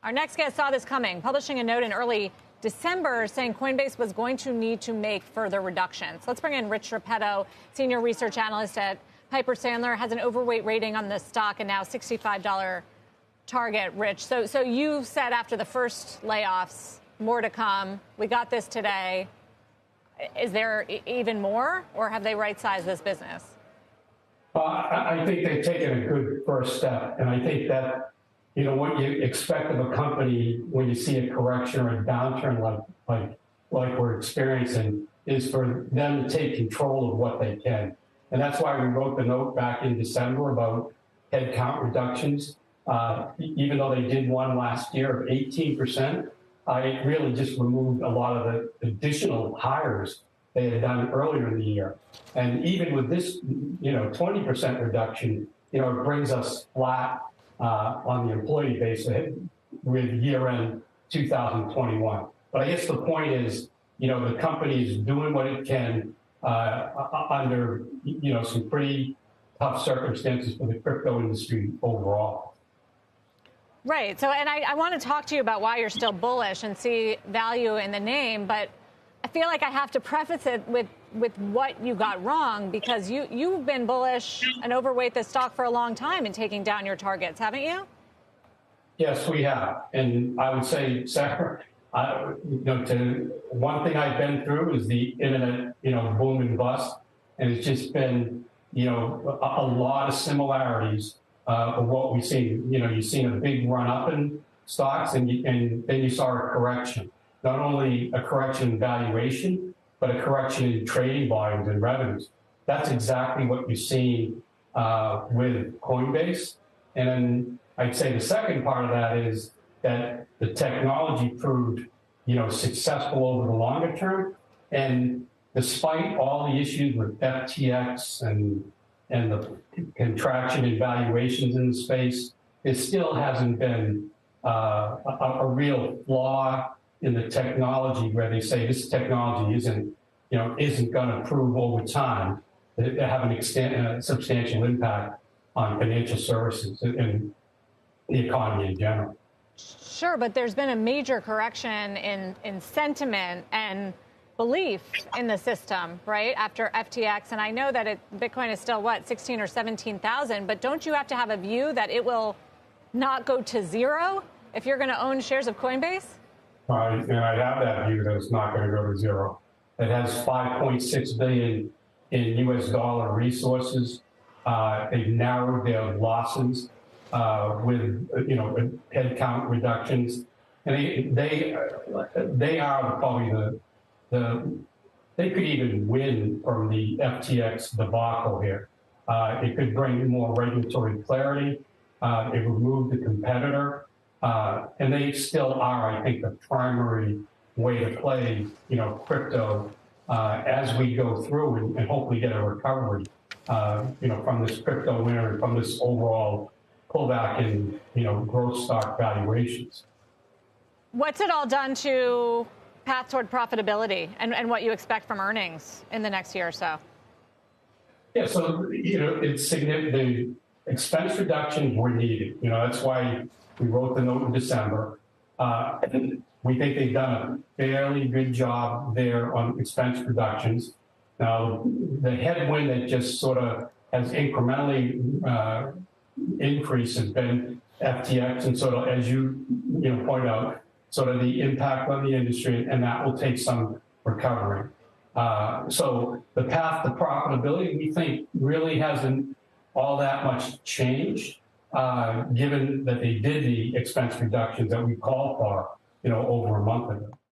Our next guest saw this coming, publishing a note in early December saying Coinbase was going to need to make further reductions. Let's bring in Rich Repetto, senior research analyst at Piper Sandler, has an overweight rating on the stock and now $65 target. Rich, so you said after the first layoffs, more to come. We got this today. Is there even more, or have they right-sized this business? I think they've taken a good first step, and I think that what you expect of a company when you see a correction or a downturn like we're experiencing is for them to take control of what they can. And that's why we wrote the note back in December about headcount reductions. Even though they did one last year of 18%, it really just removed a lot of the additional hires they had done earlier in the year. And even with this, 20% reduction, it brings us flat on the employee base with year-end 2021. But I guess the point is, the company is doing what it can under, some pretty tough circumstances for the crypto industry overall. Right. So, and I want to talk to you about why you're still bullish and see value in the name, but I feel like I have to preface it with what you got wrong, because you've been bullish and overweight this stock for a long time in taking down your targets, haven't you? Yes, we have. And I would say, Sarah, one thing I've been through is the internet, boom and bust. And it's just been, a lot of similarities of what we've seen. You've seen a big run up in stocks, and then you saw a correction. Not only a correction in valuation, but a correction in trading volumes and revenues. That's exactly what you're seeing with Coinbase. And then I'd say the second part of that is that the technology proved, successful over the longer term. And despite all the issues with FTX and the contraction in valuations in the space, it still hasn't been a real flaw in the technology where they say this technology isn't going to prove over time to have a substantial impact on financial services and the economy in general. Sure, but there's been a major correction in sentiment and belief in the system, right, after FTX. And I know that Bitcoin is still, 16 or 17,000, but don't you have to have a view that it will not go to zero if you're going to own shares of Coinbase? And I have that view that it's not going to go to zero. It has $5.6 billion in U.S. dollar resources. They've narrowed their losses with headcount reductions, and they are probably they could even win from the FTX debacle here. It could bring more regulatory clarity. It removed the competitor. And they still are, I think, the primary way to play, crypto as we go through and hopefully get a recovery, from this crypto winter and from this overall pullback in, growth stock valuations. What's it all done to path toward profitability and what you expect from earnings in the next year or so? Yeah, so, it's significant. The expense reductions were needed. That's why we wrote the note in December. We think they've done a fairly good job there on expense reductions. Now, the headwind that just sort of has incrementally increased has been FTX, and sort of, as you point out, sort of the impact on the industry, and that will take some recovery. So the path to profitability, we think, really hasn't all that much changed, given that they did the expense reductions that we called for, over a month ago.